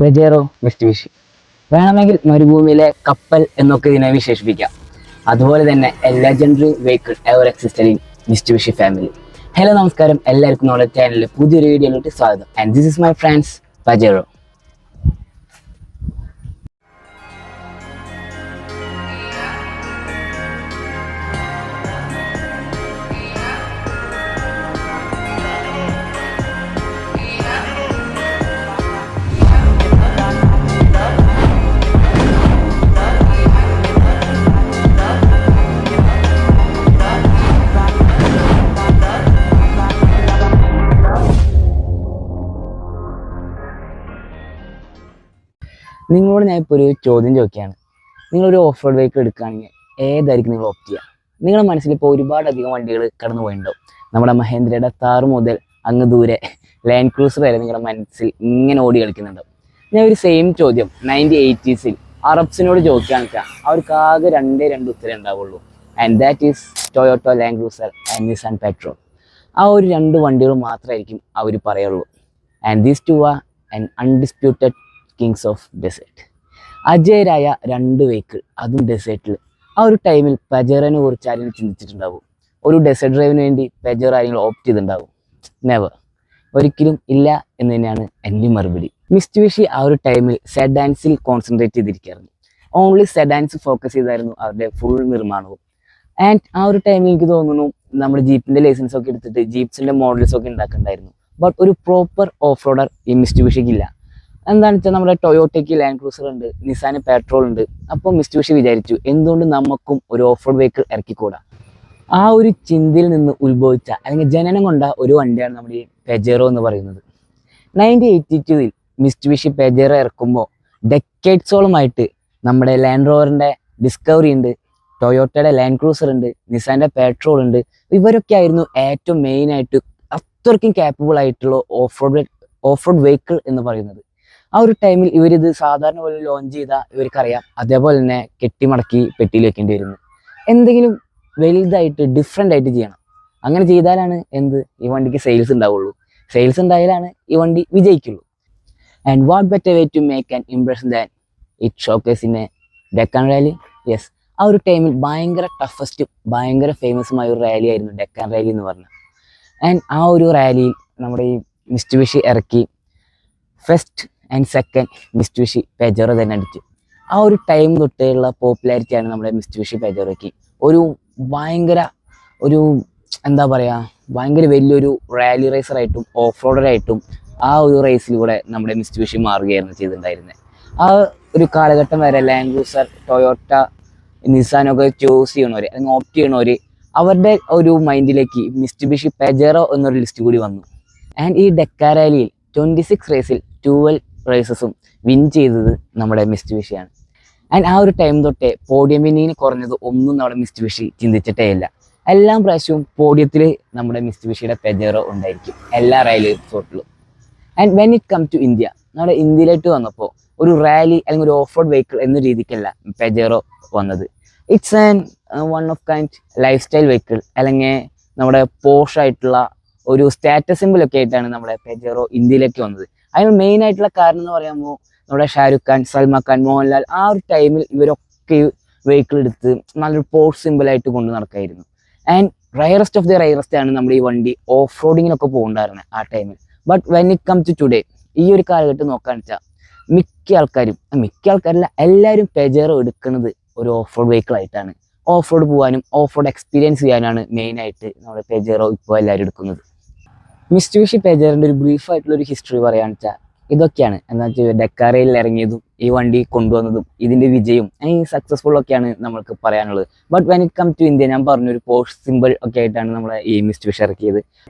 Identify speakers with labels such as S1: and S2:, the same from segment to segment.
S1: പെജേറോ മിസ്റ്റുബിഷി വേണമെങ്കിൽ മരുഭൂമിയിലെ കപ്പൽ എന്നൊക്കെ ഇതിനെ വിശേഷിപ്പിക്കാം. അതുപോലെ തന്നെ a legendary vehicle ever existed in Mitsubishi family. Hello നമസ്കാരം, എല്ലാവർക്കും നമ്മുടെ ചാനലിൽ പുതിയൊരു വീഡിയോയിലോട്ട് സ്വാഗതം. And this is my friends Pajero. നിങ്ങളോട് ഞാൻ ഇപ്പോൾ ഒരു ചോദ്യം ചോദിക്കുകയാണ്. നിങ്ങളൊരു ഓഫ് റോഡ് വെഹിക്കിൾ എടുക്കുകയാണെങ്കിൽ ഏതായിരിക്കും നിങ്ങൾ ഓപ്റ്റ് ചെയ്യുക? നിങ്ങളുടെ മനസ്സിൽ ഇപ്പോൾ ഒരുപാടധികം വണ്ടികൾ കടന്നു പോയിട്ടുണ്ടാവും. നമ്മുടെ മഹേന്ദ്രയുടെ താറ് മുതൽ അങ്ങ് ദൂരെ ലാൻഡ് ക്രൂസർ വരെ നിങ്ങളുടെ മനസ്സിൽ ഇങ്ങനെ ഓടി കളിക്കുന്നുണ്ടാവും. ഞാൻ ഒരു സെയിം ചോദ്യം 1980s അറബ്സിനോട് ചോദിക്കുകയാണെന്ന് വെച്ചാൽ അവർക്ക് ആകെ രണ്ട് ഉത്തരം ഉണ്ടാവുള്ളൂ. And that is Toyota Land Cruiser and Nissan Patrol. ആ ഒരു രണ്ട് വണ്ടികൾ മാത്രമായിരിക്കും അവർ പറയുള്ളൂ. And these two are and undisputed kings of desert. അജയരായ രണ്ട് വെഹിക്കിൾ, അതും ഡെസേർട്ടിൽ. ആ ഒരു ടൈമിൽ പെജേറോനെ കുറിച്ച് ആരെങ്കിലും ചിന്തിച്ചിട്ടുണ്ടാവും? ഒരു ഡെസേർട്ട് ഡ്രൈവിന് വേണ്ടി പെജേറോ ആരെങ്കിലും ഓപ്റ്റ് ചെയ്തിട്ടുണ്ടാവും? നെവർ, ഒരിക്കലും ഇല്ല എന്ന് തന്നെയാണ് എൻ്റെ മറുപടി. മിസ്റ്റുബിഷി ആ ഒരു ടൈമിൽ സെഡാൻസിൽ കോൺസെൻട്രേറ്റ് ചെയ്തിരിക്കുകയായിരുന്നു. ഓൺലി സെഡാൻസ് ഫോക്കസ് ചെയ്തായിരുന്നു അവരുടെ ഫുൾ നിർമ്മാണവും. ആൻഡ് ആ ഒരു ടൈമിൽ എനിക്ക് തോന്നുന്നു നമ്മുടെ ജീപ്പിൻ്റെ ലൈസൻസ് ഒക്കെ എടുത്തിട്ട് ജീപ്സിൻ്റെ മോഡൽസ് ഒക്കെ ഉണ്ടാക്കുന്നുണ്ടായിരുന്നു. ബട്ട് ഒരു പ്രോപ്പർ ഓഫ് റോഡർ ഈ മിസ്റ്റുബിഷിക്ക് ഇല്ല. എന്താണെന്ന് വെച്ചാൽ നമ്മുടെ ടൊയോട്ടയ്ക്ക് ലാൻഡ് ക്രൂസർ ഉണ്ട്, നിസാന് പെട്രോൾ ഉണ്ട്. അപ്പോൾ മിസ്റ്റുബിഷി വിചാരിച്ചു എന്തുകൊണ്ട് നമുക്കും ഒരു ഓഫ് റോഡ് വെഹിക്കിൾ ഇറക്കിക്കൂടാ. ആ ഒരു ചിന്തയിൽ നിന്ന് ഉത്ഭവിച്ച അല്ലെങ്കിൽ ജനനം കൊണ്ട ഒരു വണ്ടിയാണ് നമ്മുടെ ഈ പെജേറോ എന്ന് പറയുന്നത്. 1982 മിസ്റ്റുബിഷി പെജേറോ ഇറക്കുമ്പോൾ ഡെക്കേഡ്സോളമായിട്ട് നമ്മുടെ ലാൻഡ് റോവറിൻ്റെ ഡിസ്കവറി ഉണ്ട്, ടൊയോട്ടയുടെ ലാൻഡ് ക്രൂസർ ഉണ്ട്, നിസാൻ്റെ പെട്രോൾ ഉണ്ട്. ഇവരൊക്കെ ആയിരുന്നു ഏറ്റവും മെയിനായിട്ട് അത്രയ്ക്കും ക്യാപ്പബിൾ ആയിട്ടുള്ള ഓഫ് റോഡ് വെഹിക്കിൾ എന്ന് പറയുന്നത്. ആ ഒരു ടൈമിൽ ഇവരിത് സാധാരണ പോലെ ലോഞ്ച് ചെയ്താൽ ഇവർക്കറിയാം അതേപോലെ തന്നെ കെട്ടിമടക്കി പെട്ടിയിൽ വെക്കേണ്ടി വരുന്നു. എന്തെങ്കിലും വലുതായിട്ട് ഡിഫറെൻ്റ് ആയിട്ട് ചെയ്യണം. അങ്ങനെ ചെയ്താലാണ് ഈ വണ്ടിക്ക് സെയിൽസ് ഉണ്ടാവുള്ളൂ. സെയിൽസ് ഉണ്ടായാലാണ് ഈ വണ്ടി വിജയിക്കുള്ളൂ. And what better way to make an impression than it showcase in a Deccan rally. Yes, ആ ഒരു ടൈമിൽ ഭയങ്കര ടഫസ്റ്റ് ഭയങ്കര ഫേമസുമായ ഒരു റാലി ആയിരുന്നു ഡെക്കാൻ റാലി എന്ന് പറഞ്ഞത്. ആൻഡ് ആ ഒരു റാലിയിൽ നമ്മുടെ ഈ മിസ്റ്റുബിഷി ഇറക്കി ഫസ്റ്റ് ആൻഡ് സെക്കൻഡ് മിസ്റ്റുബിഷി പെജേറോ തന്നെ അടിച്ചു. ആ ഒരു ടൈം തൊട്ടേയുള്ള പോപ്പുലാരിറ്റിയാണ് നമ്മുടെ മിസ്റ്റുബിഷി പെജേറോയ്ക്ക്. ഭയങ്കര ഭയങ്കര വലിയൊരു റാലി റേസറായിട്ടും ഓഫ് റോഡറായിട്ടും ആ ഒരു റേസിലൂടെ നമ്മുടെ മിസ്റ്റുബിഷി മാറുകയായിരുന്നു ചെയ്തിട്ടുണ്ടായിരുന്നത്. ആ ഒരു കാലഘട്ടം വരെ ലാൻഡ് ക്രൂസർ, ടൊയോട്ട, നിസാനൊക്കെ ചൂസ് ചെയ്യണവർ അല്ലെങ്കിൽ ഓപ്റ്റ് ചെയ്യണവർ അവരുടെ ഒരു മൈൻഡിലേക്ക് മിസ്റ്റുബിഷി പെജേറോ എന്നൊരു ലിസ്റ്റ് കൂടി വന്നു. ആൻഡ് ഈ ഡെക്കാൻ റാലിയിൽ 26 റേസിൽ 12 റേസസും വിൻ ചെയ്തത് നമ്മുടെ മിസ്റ്റുബിഷിയാണ്. ആൻഡ് ആ ഒരു ടൈം തൊട്ടേ പോഡിയം വിന്നിങ്ങിന് കുറഞ്ഞത് ഒന്നും നമ്മുടെ മിസ്റ്റുബിഷി ചിന്തിച്ചിട്ടേ ഇല്ല. എല്ലാ പ്രാവശ്യവും പോഡിയത്തിൽ നമ്മുടെ മിസ്റ്റുബിഷിയുടെ പെജേറോ ഉണ്ടായിരിക്കും എല്ലാ റാലി റിസോർട്ടിലും. And when it come to India, നമ്മുടെ ഇന്ത്യയിലേക്ക് വന്നപ്പോൾ ഒരു റാലി അല്ലെങ്കിൽ ഒരു ഓഫ് റോഡ് വെഹിക്കിൾ എന്ന രീതിക്കല്ല പെജേറോ വന്നത്. It's an one of kind life style vehicle, അല്ലെങ്കിൽ നമ്മുടെ പോഷായിട്ടുള്ള ഒരു സ്റ്റാറ്റസ് സിമ്പിളൊക്കെ ആയിട്ടാണ് നമ്മുടെ പെജേറോ ഇന്ത്യയിലേക്ക് വന്നത്. അതിന് മെയിൻ ആയിട്ടുള്ള കാരണം എന്ന് പറയുമ്പോൾ നമ്മുടെ ഷാരൂഖ് ഖാൻ, സൽമാൻ ഖാൻ, മോഹൻലാൽ ആ ഒരു ടൈമിൽ ഇവരൊക്കെ വെഹിക്കിൾ എടുത്ത് നല്ലൊരു പോഷ് സിമ്പിളായിട്ട് കൊണ്ട് നടക്കായിരുന്നു. And rarest of the rarest ആണ് നമ്മുടെ ഈ വണ്ടി ഓഫ് റോഡിങ്ങിനൊക്കെ പോകണ്ടായിരുന്നത് ആ ടൈമിൽ. But when it come to today, ഈ ഒരു കാലഘട്ടം നോക്കുകയാണെന്ന് വെച്ചാൽ മിക്ക ആൾക്കാരല്ല എല്ലാവരും പെജേറോ എടുക്കുന്നത് ഒരു ഓഫ് റോഡ് വെഹിക്കിൾ ആയിട്ടാണ്. ഓഫ് റോഡ് പോകാനും ഓഫ് റോഡ് എക്സ്പീരിയൻസ് ചെയ്യാനാണ് മെയിനായിട്ട് നമ്മുടെ പെജേറോ ഇപ്പോൾ എല്ലാവരും എടുക്കുന്നത്. മിസ്റ്റുബിഷി പെജേറോൻ്റെ ഒരു ബ്രീഫായിട്ടുള്ളൊരു ഹിസ്റ്ററി പറയുകയാണെന്ന് വെച്ചാൽ ഇതൊക്കെയാണ്. എന്താ വെച്ചാൽ ഡെക്കാറയിൽ ഇറങ്ങിയതും ഈ വണ്ടി കൊണ്ടുവന്നതും ഇതിൻ്റെ വിജയവും സക്സസ്ഫുൾ ഒക്കെയാണ് നമ്മൾക്ക് പറയാനുള്ളത്. But when it come to India, ഞാൻ പറഞ്ഞൊരു പോഷ് സിമ്പിൾ ഒക്കെ ആയിട്ടാണ് നമ്മളെ ഈ മിസ്റ്റുബിഷി ഇറക്കിയത്.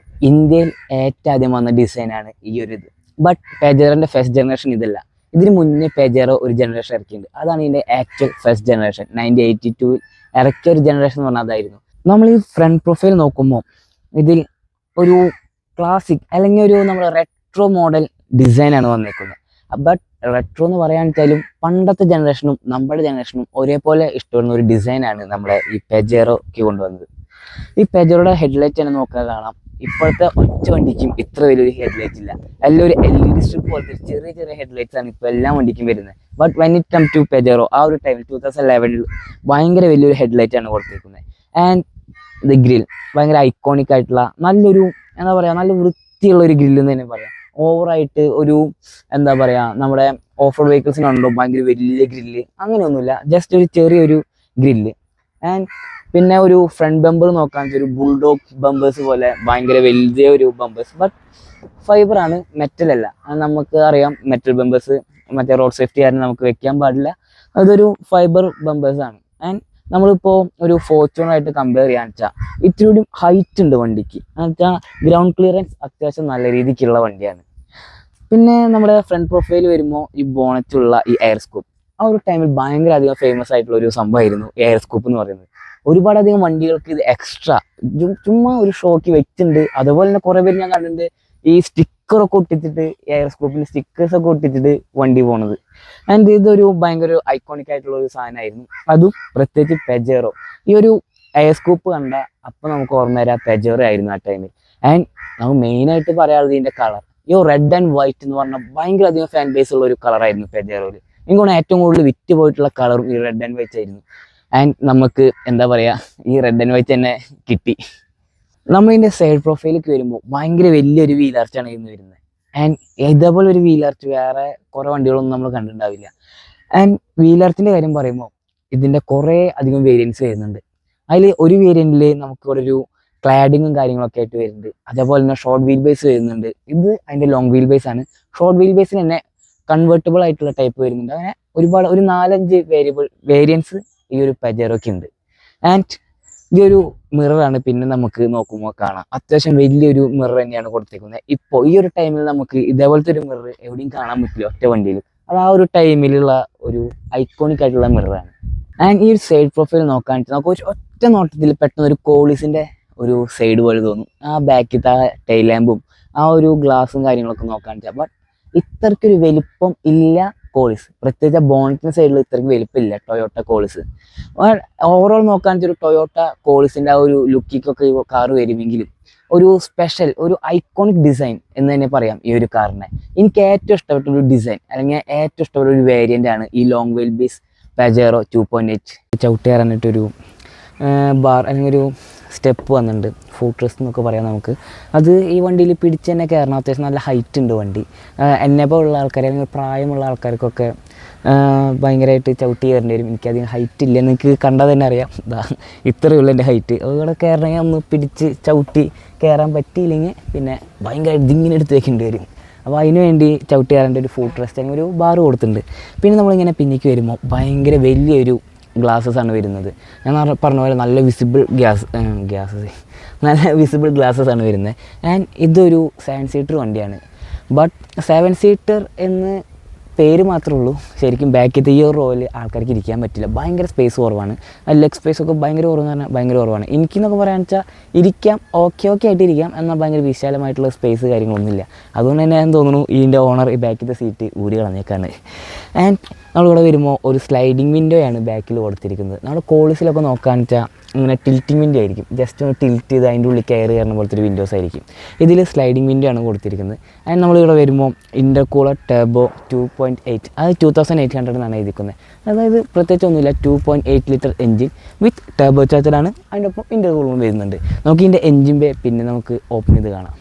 S1: ഇന്ത്യയിൽ ഏറ്റവും ആദ്യം വന്ന ഡിസൈനാണ് ഈ ഒരു ഇത്. ബട്ട് പെജേറോൻ്റെ ഫസ്റ്റ് ജനറേഷൻ ഇതല്ല. ഇതിന് മുന്നേ പെജേറോ ഒരു ജനറേഷൻ ഇറക്കിയിട്ടുണ്ട്. അതാണ് ഇതിൻ്റെ ആക്ച്വൽ ഫസ്റ്റ് ജനറേഷൻ. 1982 ഇറക്കിയ ഒരു ജനറേഷൻ എന്ന് പറഞ്ഞാൽ അതായിരുന്നു. നമ്മൾ ഈ ഫ്രണ്ട് പ്രൊഫൈൽ നോക്കുമ്പോൾ ഇതിൽ ഒരു ക്ലാസിക് അല്ലെങ്കിൽ ഒരു നമ്മുടെ റെട്രോ മോഡൽ ഡിസൈനാണ് വന്നേക്കുന്നത്. ബട്ട് റെട്രോ എന്ന് പറയാൻ വെച്ചാലും പണ്ടത്തെ ജനറേഷനും നമ്മുടെ ജനറേഷനും ഒരേപോലെ ഇഷ്ടപ്പെടുന്ന ഒരു ഡിസൈനാണ് നമ്മുടെ ഈ പെജേറോയ്ക്ക് കൊണ്ടുവന്നത്. ഈ പെജേറോയുടെ ഹെഡ്ലൈറ്റ് തന്നെ നോക്കാൻ കാണാം ഇപ്പോഴത്തെ ഒറ്റ വണ്ടിക്കും ഇത്ര വലിയൊരു ഹെഡ്ലൈറ്റ് ഇല്ല. എല്ലാം ഒരു LED സ്ട്രിപ്പ് പോലത്തെ ചെറിയ ചെറിയ ഹെഡ്ലൈറ്റ്സ് ആണ് ഇപ്പോൾ എല്ലാ വണ്ടിക്കും വരുന്നത്. But when it come to Pajero ആ ഒരു ടൈമിൽ 2011 ഭയങ്കര വലിയൊരു ഹെഡ്ലൈറ്റ് ആണ് കൊടുത്തിരിക്കുന്നത്. ആൻഡ് ദ ഗ്രിൽ ഭയങ്കര ഐക്കോണിക് ആയിട്ടുള്ള നല്ലൊരു എന്താ പറയുക നല്ല വൃത്തിയുള്ള ഒരു ഗ്രില്ല് എന്ന് തന്നെ പറയാം. ഓവറായിട്ട് ഒരു എന്താ പറയുക നമ്മുടെ ഓഫ് റോഡ് വെഹിക്കിൾസിനുണ്ടോ ഭയങ്കര വലിയ ഗ്രില്ല് അങ്ങനെയൊന്നുമില്ല, ജസ്റ്റ് ഒരു ചെറിയൊരു ഗ്രില്ല്. ആൻഡ് പിന്നെ ഒരു ഫ്രണ്ട് ബമ്പർ നോക്കാൻ ഒരു ബുൾഡോഗ് ബമ്പേഴ്സ് പോലെ ഭയങ്കര വലിയ ഒരു ബമ്പേഴ്സ്, ബട്ട് ഫൈബറാണ്, മെറ്റലല്ല. നമുക്ക് അറിയാം മെറ്റൽ ബമ്പേഴ്സ് മറ്റേ റോഡ് സേഫ്റ്റി കാരണം നമുക്ക് വെക്കാൻ പാടില്ല, അതൊരു ഫൈബർ ബമ്പേഴ്സാണ്. ആൻഡ് നമ്മളിപ്പോൾ ഒരു ഫോർച്യൂണറായിട്ട് കമ്പയർ ചെയ്യാന്ന് വെച്ചാൽ ഇത്തിരി കൂടി ഹൈറ്റ് ഉണ്ട് വണ്ടിക്ക്, എന്ന് വെച്ചാൽ ഗ്രൗണ്ട് ക്ലിയറൻസ് അത്യാവശ്യം നല്ല രീതിക്കുള്ള വണ്ടിയാണ്. പിന്നെ നമ്മുടെ ഫ്രണ്ട് പ്രൊഫൈൽ വരുമ്പോൾ ഈ ബോണറ്റുള്ള ഈ എയർ സ്കൂപ്പ് ആ ഒരു ടൈമിൽ ഭയങ്കര അധികം ഫേമസ് ആയിട്ടുള്ള ഒരു സംഭവമായിരുന്നു എയർ സ്കൂപ്പ് എന്ന് പറയുന്നത്. ഒരുപാടധികം വണ്ടികൾക്ക് ഇത് എക്സ്ട്രാ ചുമ്മാ ഒരു ഷോക്ക് വെച്ചിട്ടുണ്ട്. അതുപോലെ തന്നെ കുറേ പേര് ഞാൻ കണ്ടിട്ടുണ്ട് ഈ സ്റ്റിക്കറൊക്കെ ഒട്ടിച്ചിട്ട് എയർ സ്കൂപ്പിൽ സ്റ്റിക്കേഴ്സൊക്കെ ഒട്ടിച്ചിട്ട് വണ്ടി പോണത്. ആൻഡ് ഇതൊരു ഭയങ്കര ഐക്കോണിക് ആയിട്ടുള്ള ഒരു സാധനമായിരുന്നു. അതും പ്രത്യേകിച്ച് പെജേറോ. ഈ ഒരു എയർ സ്കൂപ്പ് കണ്ട അപ്പം നമുക്ക് ഓർമ്മ വരാം പെജേറോ ആയിരുന്നു ആ ടൈമിൽ. ആൻഡ് നമുക്ക് മെയിനായിട്ട് പറയാനുള്ളത് ഇതിൻ്റെ കളർ, ഈ റെഡ് ആൻഡ് വൈറ്റ് എന്ന് പറഞ്ഞാൽ ഭയങ്കര അധികം ഫാൻ ബേസ് ഉള്ള ഒരു കളറായിരുന്നു പെജേറോയിൽ. എനിക്ക് തോന്നുന്നു ഏറ്റവും കൂടുതൽ വിറ്റ് പോയിട്ടുള്ള കളറും ഈ റെഡ് ആൻഡ് വൈറ്റ് ആയിരുന്നു. ആൻഡ് നമുക്ക് എന്താ പറയുക ഈ റെഡ് ആൻഡ് വൈറ്റ് തന്നെ കിട്ടി. നമ്മളിതിൻ്റെ സൈഡ് പ്രൊഫൈലിലേക്ക് വരുമ്പോൾ ഭയങ്കര വലിയൊരു വീലാർച്ചാണ് ഇന്ന് വരുന്നത്. ആൻഡ് ഇതേപോലെ ഒരു വീലാർച്ച് വേറെ കുറേ വണ്ടികളൊന്നും നമ്മൾ കണ്ടിട്ടുണ്ടാവില്ല. ആൻഡ് വീലാർച്ചിൻ്റെ കാര്യം പറയുമ്പോൾ ഇതിൻ്റെ കുറേ അധികം വേരിയൻസ് വരുന്നുണ്ട്. അതിൽ ഒരു വേരിയൻറ്റിൽ നമുക്ക് ഇവിടെ ഒരു ക്ലാഡിങ്ങും കാര്യങ്ങളൊക്കെ ആയിട്ട് വരുന്നുണ്ട്. അതേപോലെ തന്നെ ഷോർട്ട് വീൽ ബേസ് വരുന്നുണ്ട്. ഇത് അതിൻ്റെ ലോങ് വീൽ ബേസ് ആണ്. ഷോർട്ട് വീൽ ബേസിന് തന്നെ കൺവേർട്ടബിൾ ആയിട്ടുള്ള ടൈപ്പ് വരുന്നുണ്ട്. അങ്ങനെ ഒരുപാട് ഒരു 4-5 വേരിയൻസ് ഈ ഒരു പെജേറോയ്ക്ക് ഉണ്ട്. ആൻഡ് ഈ ഒരു മിററാണ് പിന്നെ നമുക്ക് നോക്കുമ്പോൾ കാണാം അത്യാവശ്യം വലിയൊരു മിറർ തന്നെയാണ് കൊടുത്തേക്കുന്നത്. ഇപ്പോൾ ഈ ഒരു ടൈമിൽ നമുക്ക് ഇതേപോലത്തെ ഒരു മിറർ എവിടെയും കാണാൻ പറ്റില്ല ഒറ്റ വണ്ടിയിൽ. അത് ആ ഒരു ടൈമിലുള്ള ഒരു ഐക്കോണിക് ആയിട്ടുള്ള മിററാണ്. ആൻഡ് ഈ ഒരു സൈഡ് പ്രൊഫൈൽ നോക്കാൻ നമുക്ക് ഒരു ഒറ്റ നോട്ടത്തിൽ പെട്ടെന്ന് ഒരു കോളിസിൻ്റെ ഒരു സൈഡ് പോലെ തോന്നും. ആ ബാക്കിലത്തെ ആ ടൈൽ ലാമ്പും ആ ഒരു ഗ്ലാസും കാര്യങ്ങളൊക്കെ നോക്കാൻ വെച്ചാൽ. ബട്ട് ഇത്രയ്ക്കൊരു വലിപ്പം ഇല്ല കോളിസ്, പ്രത്യേകിച്ച് ബോണറ്റിൻ്റെ സൈഡിൽ ഇത്രയ്ക്ക് വലിപ്പമില്ല ടൊയോട്ട കോളിസ്. ഓവറോൾ നോക്കാൻ വെച്ചാൽ ഒരു ടൊയോട്ട കോളിസിൻ്റെ ആ ഒരു ലുക്കിക്കൊക്കെ ഈ കാറ് വരുമെങ്കിലും ഒരു സ്പെഷ്യൽ ഒരു ഐക്കോണിക് ഡിസൈൻ എന്ന് തന്നെ പറയാം ഈ ഒരു കാറിനെ. എനിക്ക് ഏറ്റവും ഇഷ്ടപ്പെട്ട ഒരു ഡിസൈൻ അല്ലെങ്കിൽ ഏറ്റവും ഇഷ്ടപ്പെട്ട ഒരു വേരിയൻ്റ് ആണ് ഈ ലോങ് വീൽ ബേസ് പെജേറോ 2.8. ചവിട്ടി കയറാനായിട്ടൊരു ബാർ അല്ലെങ്കിൽ ഒരു സ്റ്റെപ്പ് വന്നിട്ടുണ്ട്, ഫൂട്രസ് എന്നൊക്കെ പറയാം നമുക്ക്. അത് ഈ വണ്ടിയിൽ പിടിച്ച് തന്നെ കയറണം. അത്യാവശ്യം നല്ല ഹൈറ്റ് ഉണ്ട് വണ്ടി. എന്നെപ്പോലുള്ള ആൾക്കാർ അല്ലെങ്കിൽ പ്രായമുള്ള ആൾക്കാർക്കൊക്കെ ഭയങ്കരമായിട്ട് ചവിട്ടി കയറേണ്ടി വരും. എനിക്കധികം ഹൈറ്റ് ഇല്ല, എനിക്ക് കണ്ടാൽ തന്നെ അറിയാം ഇത്രയേ ഉള്ളൂ എൻ്റെ ഹൈറ്റ്. അതുകൂടെ കയറണമെങ്കിൽ ഒന്ന് പിടിച്ച് ചവിട്ടി കയറാൻ പറ്റിയില്ലെങ്കിൽ പിന്നെ ഭയങ്കര ഇതിങ്ങനെ എടുത്ത് വെക്കേണ്ടി വരും. അപ്പോൾ അതിന് വേണ്ടി ചവിട്ടി കയറേണ്ട ഒരു ഫൂട്രസ്റ്റ് അല്ലെങ്കിൽ ഒരു ബാർ കൊടുത്തിട്ടുണ്ട്. പിന്നെ നമ്മളിങ്ങനെ പിന്നിക്ക് വരുമ്പോൾ ഭയങ്കര വലിയൊരു ഗ്ലാസ്സസ് ആണ് വരുന്നത്. ഞാൻ പറഞ്ഞ പോലെ നല്ല വിസിബിൾ നല്ല വിസിബിൾ ഗ്ലാസ്സസ് ആണ് വരുന്നത്. ആൻഡ് ഇതൊരു 7 സീറ്റർ വണ്ടിയാണ്. ബട്ട് 7 സീറ്റർ എന്ന് പേര് മാത്രമേ ഉള്ളൂ. ശരിക്കും ബാക്കിലത്തെ ഈ ഒരു റോയിൽ ആൾക്കാർക്ക് ഇരിക്കാൻ പറ്റില്ല, ഭയങ്കര സ്പേസ് കുറവാണ്. ലെഗ് സ്പേസ് ഒക്കെ ഭയങ്കര കുറവെന്ന് പറഞ്ഞാൽ ഭയങ്കര കുറവാണ്. എനിക്കെന്നൊക്കെ പറയാന്ന് വെച്ചാൽ ഇരിക്കാം, ഓക്കെ ആയിട്ട് ഇരിക്കാം, എന്നാൽ ഭയങ്കര വിശാലമായിട്ടുള്ള സ്പേസ് കാര്യങ്ങളൊന്നുമില്ല. അതുകൊണ്ട് തന്നെ ഞാൻ തോന്നുന്നു ഇതിൻ്റെ ഓണർ ഈ ബാക്കിലത്തെ സീറ്റ് ഊരി കളഞ്ഞേക്കാണ്. ആൻഡ് നമ്മളിവിടെ വരുമ്പോൾ ഒരു സ്ലൈഡിങ് വിൻഡോയാണ് ബാക്കിൽ കൊടുത്തിരിക്കുന്നത്. നമ്മുടെ കോളിസിലൊക്കെ നോക്കാന്ന് വെച്ചാൽ ഇങ്ങനെ ടിൽറ്റിംഗ് വിൻഡോ ആയിരിക്കും, ജസ്റ്റ് ഒന്ന് ടിൽറ്റ് ചെയ്ത് അതിൻ്റെ ഉള്ളിൽ കയറി കയറുന്ന പോലത്തെ ഒരു വിൻഡോസ് ആയിരിക്കും. ഇതിൽ സ്ലൈഡിങ് വിൻഡോ ആണ് കൊടുത്തിരിക്കുന്നത്. ആൻഡ് നമ്മളിവിടെ വരുമ്പോൾ ഇൻ്റർകൂളർ ടർബോ 2.8, അത് 2800 എന്നാണ് എഴുതിക്കുന്നത്. അതായത് പ്രത്യേകിച്ച് ഒന്നുമില്ല, 2.8 ലിറ്റർ എൻജിൻ വിത്ത് ടർബോ ചാർജറാണ്. അതിൻ്റെ ഒപ്പം ഇൻ്റർകൂളറും വരുന്നുണ്ട്. നമുക്ക് ഇതിൻ്റെ എൻജിൻ ബേ പിന്നെ നമുക്ക് ഓപ്പൺ ചെയ്ത് കാണാം.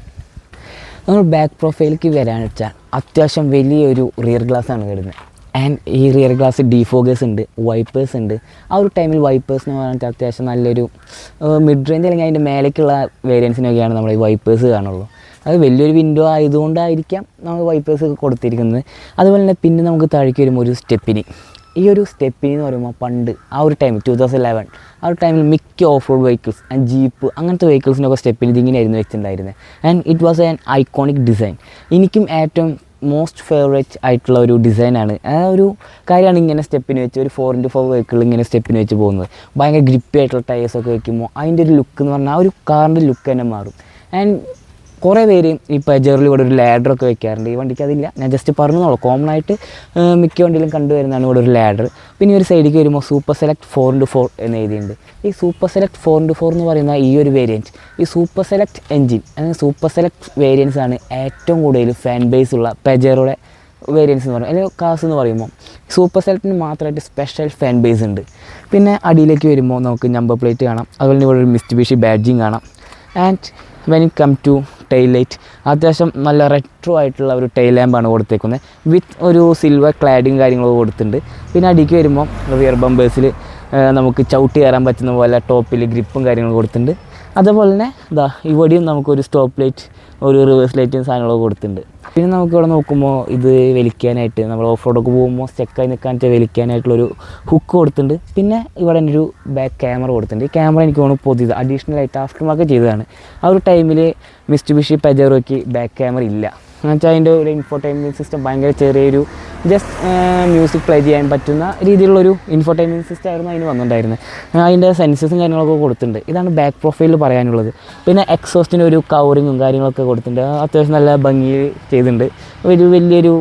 S1: നമ്മൾ ബാക്ക് പ്രൊഫൈലിലേക്ക് വരാന്ന് വെച്ചാൽ അത്യാവശ്യം വലിയൊരു റിയർ ഗ്ലാസ് ആണ് വരുന്നത്. ആൻഡ് ഈ റിയർ ഗ്ലാസ് ഡിഫോഗേഴ്സ് ഉണ്ട്, വൈപ്പേഴ്സ് ഉണ്ട്. ആ ഒരു ടൈമിൽ വൈപ്പേഴ്സ് എന്ന് പറഞ്ഞാൽ അത്യാവശ്യം നല്ലൊരു മിഡ് റേഞ്ച് അല്ലെങ്കിൽ അതിൻ്റെ മേലേക്കുള്ള വേരിയൻസിനൊക്കെയാണ് നമ്മൾ ഈ വൈപ്പേഴ്സ് കാണുള്ളൂ. അത് വലിയൊരു വിൻഡോ ആയതുകൊണ്ടായിരിക്കാം നമ്മൾ വൈപ്പേഴ്സ് കൊടുത്തിരിക്കുന്നത്. അതുപോലെ തന്നെ പിന്നെ നമുക്ക് താഴേക്ക് വരുമ്പോൾ ഒരു സ്റ്റെപ്പിനി. ഈ ഒരു സ്റ്റെപ്പിനി എന്ന് പറയുമ്പോൾ പണ്ട് ആ ഒരു ടൈമിൽ 2011 ആ ഒരു ടൈമിൽ മിക്ക off road vehicles and jeep അങ്ങനത്തെ വെഹിക്കിൾസിനൊക്കെ സ്റ്റെപ്പിനി ഇതിങ്ങനെയായിരുന്നു വെച്ചിട്ടുണ്ടായിരുന്നത്. And it was an iconic design. എനിക്കും ഏറ്റവും മോസ്റ്റ് ഫേവറേറ്റ് ആയിട്ടുള്ള ഒരു ഡിസൈനാണ്. ആ ഒരു കാര്യമാണ് ഇങ്ങനെ സ്റ്റെപ്പിന് വെച്ച് ഒരു 4x4 വെഹിക്കിൾ ഇങ്ങനെ സ്റ്റെപ്പിന് വെച്ച് പോകുന്നത്. ഭയങ്കര ഗ്രിപ്പി ആയിട്ടുള്ള ടയേഴ്സൊക്കെ വെക്കുമ്പോൾ അതിൻ്റെ ഒരു ലുക്ക് എന്ന് പറഞ്ഞാൽ ആ ഒരു കാറിൻ്റെ ലുക്ക് തന്നെ മാറും. ആൻഡ് കുറേ പേര് ഈ പെജറിൽ ഇവിടെ ഒരു ലാഡറൊക്കെ വെക്കാറുണ്ട്. ഈ വണ്ടിക്ക് അതില്ല, ഞാൻ ജസ്റ്റ് പറഞ്ഞോളൂ. കോമൺ ആയിട്ട് മിക്ക വണ്ടിയിലും കണ്ടുവരുന്നതാണ് ഇവിടെ ഒരു ലാഡർ. പിന്നെ ഒരു സൈഡിലേക്ക് വരുമ്പോൾ സൂപ്പർ സെലക്ട് 4x4 എന്ന് എഴുതിയിട്ടുണ്ട്. ഈ സൂപ്പർ സെലക്ട് 4x4 എന്ന് പറയുന്ന ഈ ഒരു വേരിയൻറ്റ് ഈ സൂപ്പർ സെലക്ട് എൻജിൻ അല്ലെങ്കിൽ സൂപ്പർ സെലക്ട് വേരിയൻസ് ആണ് ഏറ്റവും കൂടുതൽ ഫാൻ ബേസ് ഉള്ള പെജറോയുടെ വേരിയൻസ് എന്ന് പറയും, അല്ലെങ്കിൽ കാസ് എന്ന് പറയുമ്പോൾ സൂപ്പർ സെലക്റ്റിന് മാത്രമായിട്ട് സ്പെഷ്യൽ ഫാൻ ബേസ് ഉണ്ട്. പിന്നെ അടിയിലേക്ക് വരുമ്പോൾ നമുക്ക് നമ്പർ പ്ലേറ്റ് കാണാം, അതുപോലെ തന്നെ ഇവിടെ ഒരു മിസ്റ്റുബിഷി ബാഡ്ജിങ് കാണാം. And when it come to tail light, അത്യാവശ്യം നല്ല റെട്രോ ആയിട്ടുള്ള ഒരു ടെയിൽ ലാമ്പാണ് കൊടുത്തേക്കുന്നത്, വിത്ത് ഒരു സിൽവർ ക്ലാഡിങ് കാര്യങ്ങളൊക്കെ കൊടുത്തിട്ടുണ്ട്. പിന്നെ അടിക്ക് വരുമ്പോൾ റിയർ ബമ്പേഴ്സിൽ നമുക്ക് ചവിട്ടി കയറാൻ പറ്റുന്ന പോലെ ടോപ്പിൽ ഗ്രിപ്പും കാര്യങ്ങളും കൊടുത്തിട്ടുണ്ട്. അതുപോലെ തന്നെ ഇവിടെയും നമുക്കൊരു സ്റ്റോപ്പ് ലൈറ്റ്, ഒരു റിവേഴ്സ് ലൈറ്റും സാധനങ്ങളൊക്കെ കൊടുത്തിട്ടുണ്ട്. പിന്നെ നമുക്കിവിടെ നോക്കുമ്പോൾ ഇത് വലിക്കാനായിട്ട് നമ്മൾ ഓഫ് റോഡൊക്കെ പോകുമ്പോൾ സ്റ്റക്കായി നിൽക്കാനായിട്ട് വലിക്കാനായിട്ടുള്ളൊരു ഹുക്ക് കൊടുത്തിട്ടുണ്ട്. പിന്നെ ഇവിടെ തന്നെ ഒരു ബാക്ക് ക്യാമറ കൊടുത്തിട്ടുണ്ട്. ഈ ക്യാമറ എനിക്ക് തോന്നുന്നു പുതിയത് അഡീഷണലായിട്ട് ആഫ്റ്റർ മാർക്കറ്റ് ചെയ്തതാണ്. ആ ഒരു ടൈമിൽ മിസ്റ്റുബിഷി പെജറോയ്ക്ക് ബാക്ക് ക്യാമറ ഇല്ല എന്ന് വെച്ചാൽ അതിൻ്റെ ഒരു ഇൻഫോർടൈൻമെൻറ്റ് സിസ്റ്റം ഭയങ്കര ചെറിയൊരു ജസ്റ്റ് മ്യൂസിക് പ്ലേ ചെയ്യാൻ പറ്റുന്ന രീതിയിലുള്ളൊരു ഇൻഫോർടൈൻമെൻറ്റ് സിസ്റ്റം ആയിരുന്നു അതിന് വന്നിട്ടുണ്ടായിരുന്നത്. അതിൻ്റെ സെൻസസും കാര്യങ്ങളൊക്കെ കൊടുത്തിട്ടുണ്ട്. ഇതാണ് ബാക്ക് പ്രൊഫൈലിൽ പറയാനുള്ളത്. പിന്നെ എക്സോസ്റ്റിൻ്റെ ഒരു കവറിങ്ങും കാര്യങ്ങളൊക്കെ കൊടുത്തിട്ടുണ്ട്, അത്യാവശ്യം നല്ല ഭംഗിയിൽ ചെയ്തിട്ടുണ്ട്. വലിയൊരു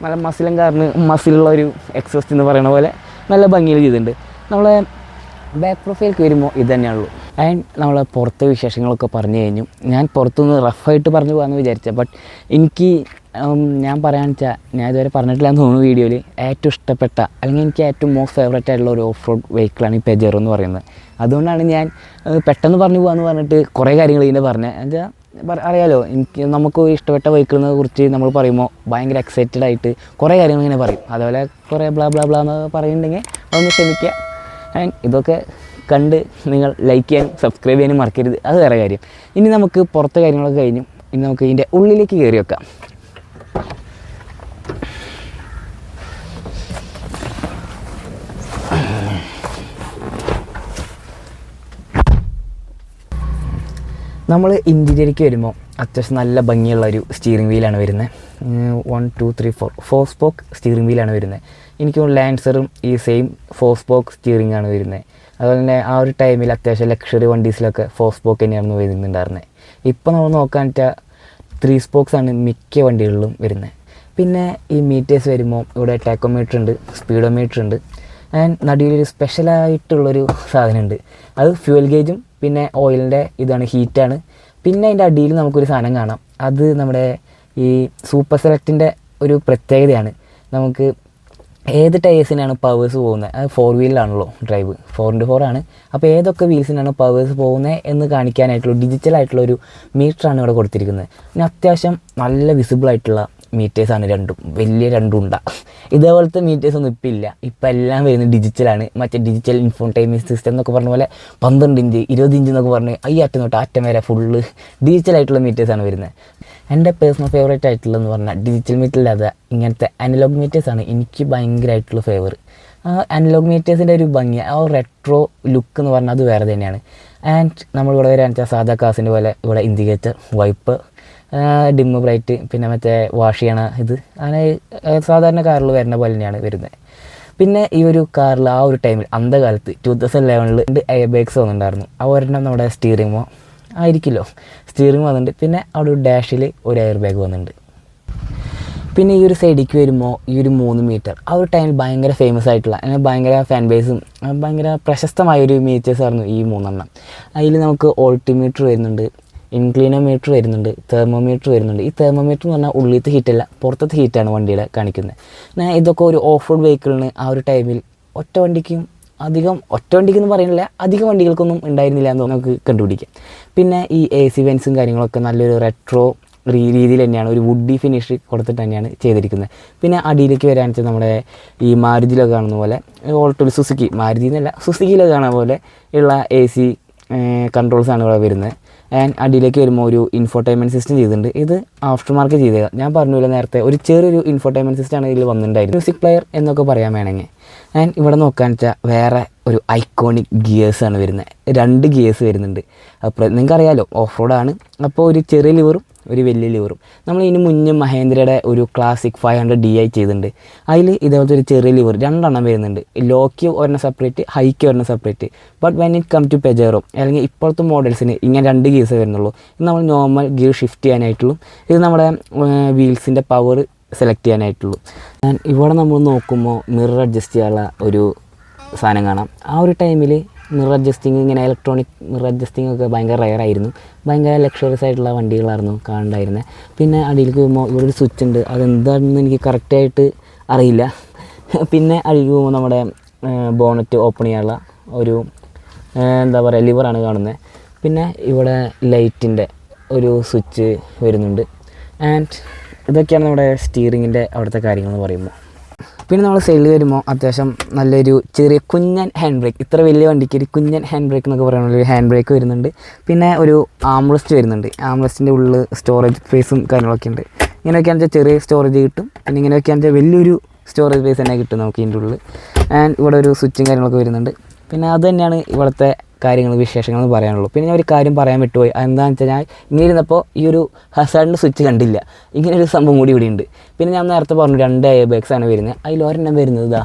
S1: നല്ല മസിലുള്ള ഒരു എക്സോസ്റ്റ് എന്ന് പറയുന്ന പോലെ നല്ല ഭംഗിയിൽ ചെയ്തിട്ടുണ്ട്. നമ്മളെ ബാക്ക് പ്രൊഫൈലേക്ക് വരുമ്പോൾ ഇത് തന്നെയുള്ളൂ. ആൻഡ് നമ്മൾ പുറത്തെ വിശേഷങ്ങളൊക്കെ പറഞ്ഞു കഴിഞ്ഞു. ഞാൻ പുറത്തുനിന്ന് റഫായിട്ട് പറഞ്ഞു പോകാമെന്ന് വിചാരിച്ചത്, ബട്ട് എനിക്ക് ഞാൻ പറയാമെന്ന് വെച്ചാൽ ഞാൻ ഇതുവരെ പറഞ്ഞിട്ടില്ല എന്ന് തോന്നുന്നു വീഡിയോയിൽ, ഏറ്റവും ഇഷ്ടപ്പെട്ട അല്ലെങ്കിൽ എനിക്ക് ഏറ്റവും മോസ്റ്റ് ഫേവറേറ്റ് ആയിട്ടുള്ള ഒരു ഓഫ് റോഡ് വെഹിക്കിളാണ് ഈ പെജറോ എന്ന് പറയുന്നത്. അതുകൊണ്ടാണ് ഞാൻ പെട്ടെന്ന് പറഞ്ഞു പോകാമെന്ന് പറഞ്ഞിട്ട് കുറേ കാര്യങ്ങൾ ഇതിൻ്റെ പറഞ്ഞത്. എന്നുവെച്ചാൽ അറിയാലോ, നമുക്ക് ഇഷ്ടപ്പെട്ട വെഹിക്കിളിനെ കുറിച്ച് നമ്മൾ പറയുമ്പോൾ ഭയങ്കര എക്സൈറ്റഡ് ആയിട്ട് കുറേ കാര്യങ്ങൾ ഇങ്ങനെ പറയും. അതുപോലെ കുറേ ബ്ലാ ബ്ലാ ബ്ലാ എന്ന് പറയുന്നുണ്ടെങ്കിൽ അതൊന്ന് ക്ഷമിക്കുക. ആൻഡ് ഇതൊക്കെ കണ്ട് നിങ്ങൾ ലൈക്ക് ചെയ്യാനും സബ്സ്ക്രൈബ് ചെയ്യാനും മറക്കരുത്, അത് വേറെ കാര്യം. ഇനി നമുക്ക് പുറത്തെ കാര്യങ്ങളൊക്കെ കഴിഞ്ഞു, ഇനി നമുക്ക് ഇതിൻ്റെ ഉള്ളിലേക്ക് കയറി വെക്കാം. നമ്മൾ ഇൻറ്റീരിയറിലേക്ക് വരുമ്പോൾ അത്യാവശ്യം നല്ല ഭംഗിയുള്ള ഒരു സ്റ്റിയറിംഗ് വീലാണ് വരുന്നത്. 1 2 3 4 സ്പോക്ക് സ്റ്റിയറിംഗ് വീലാണ് വരുന്നത്. എനിക്ക് ലാൻസറും ഈ സെയിം 4 സ്പോക്ക് സ്റ്റിയറിംഗ് ആണ് വരുന്നത്. അതുപോലെ തന്നെ ആ ഒരു ടൈമിൽ അത്യാവശ്യം ലക്ഷറി വണ്ടീസിലൊക്കെ 4 സ്പോക്ക് തന്നെയായിരുന്നു വരുന്നുണ്ടായിരുന്നത്. ഇപ്പോൾ നമ്മൾ നോക്കാൻ വെച്ചാൽ 3 സ്പോക്സ് ആണ് മിക്ക വണ്ടികളിലും വരുന്നത്. പിന്നെ ഈ മീറ്റേഴ്സ് വരുമ്പോൾ ഇവിടെ ടാക്കോമീറ്റർ ഉണ്ട്, സ്പീഡോമീറ്റർ ഉണ്ട്. ആൻഡ് നടുവിലൊരു സ്പെഷ്യലായിട്ടുള്ളൊരു സാധനമുണ്ട്, അത് ഫ്യൂവൽ ഗേജും പിന്നെ ഓയിലിൻ്റെ ഇതാണ്, ഹീറ്റാണ്. പിന്നെ അതിൻ്റെ അടിയിൽ നമുക്കൊരു സാധനം കാണാം, അത് നമ്മുടെ ഈ സൂപ്പർ സെലക്റ്റിൻ്റെ ഒരു പ്രത്യേകതയാണ്. നമുക്ക് ഏത് ടയേഴ്സിനാണ് പവേഴ്സ് പോകുന്നത്, അത് 4 വീലിലാണല്ലോ ഡ്രൈവ്, 4x4 ആണ്. അപ്പോൾ ഏതൊക്കെ വീൽസിനാണ് പവേഴ്സ് പോകുന്നത് എന്ന് കാണിക്കാനായിട്ടുള്ള ഡിജിറ്റലായിട്ടുള്ളൊരു മീറ്ററാണ് ഇവിടെ കൊടുത്തിരിക്കുന്നത്. പിന്നെ അത്യാവശ്യം നല്ല വിസിബിളായിട്ടുള്ള മീറ്റേഴ്സാണ് രണ്ടും, വലിയ രണ്ടും ഉണ്ടാകും. ഇതേപോലത്തെ മീറ്റേഴ്സൊന്നും ഇപ്പം ഇല്ല, ഇപ്പം എല്ലാം വരുന്നത് ഡിജിറ്റലാണ്. മറ്റേ ഡിജിറ്റൽ ഇൻഫോർടൈൻമെൻറ്റ് സിസ്റ്റം എന്നൊക്കെ പറഞ്ഞ പോലെ 12 ഇഞ്ച് 20 ഇഞ്ച് എന്നൊക്കെ പറഞ്ഞ് ഈ അറ്റം തൊട്ട് അറ്റം വരെ ഫുള്ള് ഡിജിറ്റലായിട്ടുള്ള മീറ്റേഴ്സാണ് വരുന്നത്. എൻ്റെ പേഴ്സണൽ ഫേവറേറ്റ് ആയിട്ടുള്ളതെന്ന് പറഞ്ഞാൽ ഡിജിറ്റൽ മീറ്ററില്ലാതെ ഇങ്ങനത്തെ അനലോഗ് മീറ്റേഴ്സാണ് എനിക്ക് ഭയങ്കരമായിട്ടുള്ള ഫേവർ. ആ അനലോഗ് മീറ്റേഴ്സിൻ്റെ ഒരു ഭംഗി, ആ റെട്രോ ലുക്ക് എന്ന് പറഞ്ഞാൽ അത് വേറെ തന്നെയാണ്. ആൻഡ് നമ്മളിവിടെ വരാന്ന് വെച്ചാൽ സാധാ കാസിൻ്റെ പോലെ ഇവിടെ ഇൻഡിക്കേറ്റർ, വൈപ്പ്, ഡിമ്മ് ബ്രൈറ്റ്, പിന്നെ മറ്റേ വാഷ് ചെയ്യണ ഇത്, അങ്ങനെ സാധാരണ കാറിൽ വരുന്ന പോലെ തന്നെയാണ് വരുന്നത്. പിന്നെ ഈ ഒരു കാറിൽ ആ ഒരു ടൈമിൽ അന്ധകാലത്ത് 2011 എയർ ബാഗ്സ് വന്നിട്ടുണ്ടായിരുന്നു. ആ ഒരെണ്ണം നമ്മുടെ സ്റ്റിയറിംഗ് ആയിരിക്കുമല്ലോ, സ്റ്റിയറിംഗ് വന്നിട്ടുണ്ട്. പിന്നെ അവിടെ ഒരു ഡാഷിൽ ഒരു എയർ ബാഗ് വന്നിട്ടുണ്ട്. പിന്നെ ഈ ഒരു സൈഡിലേക്ക് വരുമ്പോൾ ഈ ഒരു 3 മീറ്റർ ആ ഒരു ടൈമിൽ ഭയങ്കര ഫേമസ് ആയിട്ടുള്ള, അങ്ങനെ ഭയങ്കര ഫാൻ ബേസും ഭയങ്കര പ്രശസ്തമായൊരു മീറ്റേഴ്സ് ആയിരുന്നു ഈ 3 എണ്ണം. അതിൽ നമുക്ക് ഓൾട്ടിമീറ്റർ വരുന്നുണ്ട്, ഇൻക്ലീനോമീറ്റർ വരുന്നുണ്ട്, തെർമോമീറ്റർ വരുന്നുണ്ട്. ഈ തെർമോമീറ്റർ എന്ന് പറഞ്ഞാൽ ഉള്ളിലത്തെ ഹീറ്റല്ല, പുറത്തത്തെ ഹീറ്റാണ് വണ്ടിയുടെ കാണിക്കുന്നത്. ഇതൊക്കെ ഒരു ഓഫ് റോഡ് വെഹിക്കിളിന് ആ ഒരു ടൈമിൽ ഒറ്റ വണ്ടിക്കെന്ന് പറയുന്നില്ല, അധികം വണ്ടികൾക്കൊന്നും ഉണ്ടായിരുന്നില്ല എന്ന് നമുക്ക് കണ്ടുപിടിക്കാം. പിന്നെ ഈ AC വെൻസും കാര്യങ്ങളൊക്കെ നല്ലൊരു റെട്രോ രീതിയിൽ തന്നെയാണ്, ഒരു വുഡി ഫിനിഷ് കൊടുത്തിട്ട് തന്നെയാണ് ചെയ്തിരിക്കുന്നത്. പിന്നെ അടിയിലേക്ക് വരാന്ന് വെച്ചാൽ നമ്മുടെ ഈ മാരുതിയിലൊക്കെ കാണുന്ന പോലെ, ഓൾട്ടോ സുസുക്കി, മാരുതി എന്നല്ല സുസുക്കിയിലൊക്കെ കാണുന്ന പോലെ ഉള്ള AC കൺട്രോൾസാണ് ഇവിടെ വരുന്നത്. ആൻഡ് അടിയിലേക്ക് വരുമ്പോൾ ഒരു ഇൻഫോർടൈൻമെൻറ്റ് സിസ്റ്റം ചെയ്തിട്ടുണ്ട്. ഇത് ആഫ്റ്റർ മാർക്കറ്റ് ചെയ്തതാണ്. ഞാൻ പറഞ്ഞില്ല നേരത്തെ, ഒരു ചെറിയൊരു ഇൻഫോർടൈൻമെൻറ്റ് സിസ്റ്റമാണ് ഇതിൽ വന്നിട്ടുണ്ടായിരുന്നു, മ്യൂസിക് പ്ലെയർ എന്നൊക്കെ പറയാൻ വേണമെങ്കിൽ. ആൻഡ് ഇവിടെ നോക്കാന്ന് വെച്ചാൽ വേറെ ഒരു ഐക്കോണിക് ഗിയേഴ്സാണ് വരുന്നത്, 2 ഗിയേഴ്സ് വരുന്നുണ്ട്. അപ്പോൾ നിങ്ങൾക്കറിയാലോ ഓഫ് റോഡാണ്, അപ്പോൾ ഒരു ചെറിയ ലിവറും ഒരു വലിയ ലിവറും. നമ്മൾ ഇതിന് മുന്നേ മഹേന്ദ്രയുടെ ഒരു ക്ലാസിക് 500Di ചെയ്തിട്ടുണ്ട്, അതിൽ ഇതേപോലത്തെ ഒരു ചെറിയ ലിവർ 2 എണ്ണം വരുന്നുണ്ട്. ലോക്ക് ഒരെണ്ണം സെപ്പറേറ്റ്, ഹൈക്ക് ഒരെണ്ണം separate. But when it come to Pajero അല്ലെങ്കിൽ ഇപ്പോഴത്തെ മോഡൽസിന് ഇങ്ങനെ 2 ഗിയേഴ്സേ വരുന്നുള്ളൂ. ഇത് നമ്മൾ നോർമൽ ഗിയർ ഷിഫ്റ്റ് ചെയ്യാനായിട്ടുള്ളൂ, ഇത് നമ്മുടെ വീൽസിൻ്റെ പവർ സെലക്ട് ചെയ്യാനായിട്ടുള്ളൂ. ഇവിടെ നമ്മൾ നോക്കുമ്പോൾ മിറർ അഡ്ജസ്റ്റ് ചെയ്യാനുള്ള ഒരു സാധനം കാണാം. ആ ഒരു ടൈമിൽ മിറർ അഡ്ജസ്റ്റിങ്, ഇങ്ങനെ ഇലക്ട്രോണിക് മിറർ അഡ്ജസ്റ്റിംഗ് ഒക്കെ ഭയങ്കര റെയറായിരുന്നു. ഭയങ്കര ലക്ഷറിയസ് ആയിട്ടുള്ള വണ്ടികളായിരുന്നു കാണുന്നുണ്ടായിരുന്നത്. പിന്നെ അടിയിലേക്ക് പോകുമ്പോൾ ഇവിടെ ഒരു സ്വിച്ച് ഉണ്ട്, അതെന്താണെന്ന് എനിക്ക് കറക്റ്റായിട്ട് അറിയില്ല. പിന്നെ അടിയിലേക്ക് പോകുമ്പോൾ നമ്മുടെ ബോണറ്റ് ഓപ്പൺ ചെയ്യാനുള്ള ഒരു എന്താ പറയുക ലിവറാണ് കാണുന്നത്. പിന്നെ ഇവിടെ ലൈറ്റിൻ്റെ ഒരു സ്വിച്ച് വരുന്നുണ്ട്. ആൻഡ് ഇതൊക്കെയാണ് നമ്മുടെ സ്റ്റിയറിങ്ങിൻ്റെ അവിടുത്തെ കാര്യങ്ങളെന്ന് പറയുമ്പോൾ. പിന്നെ നമ്മൾ സൈഡിൽ വരുമ്പോൾ അത്യാവശ്യം നല്ലൊരു ചെറിയ കുഞ്ഞൻ ഹാൻഡ് ബ്രേക്ക്, ഇത്ര വലിയ വണ്ടിക്ക് ഒരു കുഞ്ഞൻ ഹാൻഡ് ബ്രേക്ക് എന്നൊക്കെ പറയുന്ന ഒരു ഹാൻഡ് ബ്രേക്ക് വരുന്നുണ്ട്. പിന്നെ ഒരു ആംറെസ്റ്റ് വരുന്നുണ്ട്. ആംറെസ്റ്റിൻ്റെ ഉള്ളിൽ സ്റ്റോറേജ് സ്പേസും കാര്യങ്ങളൊക്കെ ഉണ്ട്. ഇങ്ങനെയൊക്കെയാണെന്ന് വെച്ചാൽ ചെറിയ സ്റ്റോറേജ് കിട്ടും. പിന്നെ ഇങ്ങനെയൊക്കെയാണെന്ന് വെച്ചാൽ വലിയൊരു സ്റ്റോറേജ് സ്പേസ് തന്നെ കിട്ടും നമുക്ക് ഇതിൻ്റെ ഉള്ളിൽ. ആൻഡ് ഇവിടെ ഒരു സ്വിച്ചും കാര്യങ്ങളൊക്കെ വരുന്നുണ്ട്. പിന്നെ അത് തന്നെയാണ് ഇവിടുത്തെ കാര്യങ്ങൾ വിശേഷങ്ങളെന്ന് പറയാനുള്ളൂ. പിന്നെ ഞാൻ ഒരു കാര്യം പറയാൻ വിട്ടുപോയി. അതെന്താണെന്ന് വെച്ചാൽ ഞാൻ ഇങ്ങനെ ഇരുന്നപ്പോൾ ഈ ഒരു ഹസാർഡിൻ്റെ സ്വിച്ച് കണ്ടില്ല. ഇങ്ങനെ ഒരു സംഭവം കൂടി ഇവിടെ ഉണ്ട്. പിന്നെ ഞാൻ നേരത്തെ പറഞ്ഞു 2 എയർ ബാഗ്സാണ് വരുന്നത്. അതിൽ ഒരെണ്ണം വരുന്നത്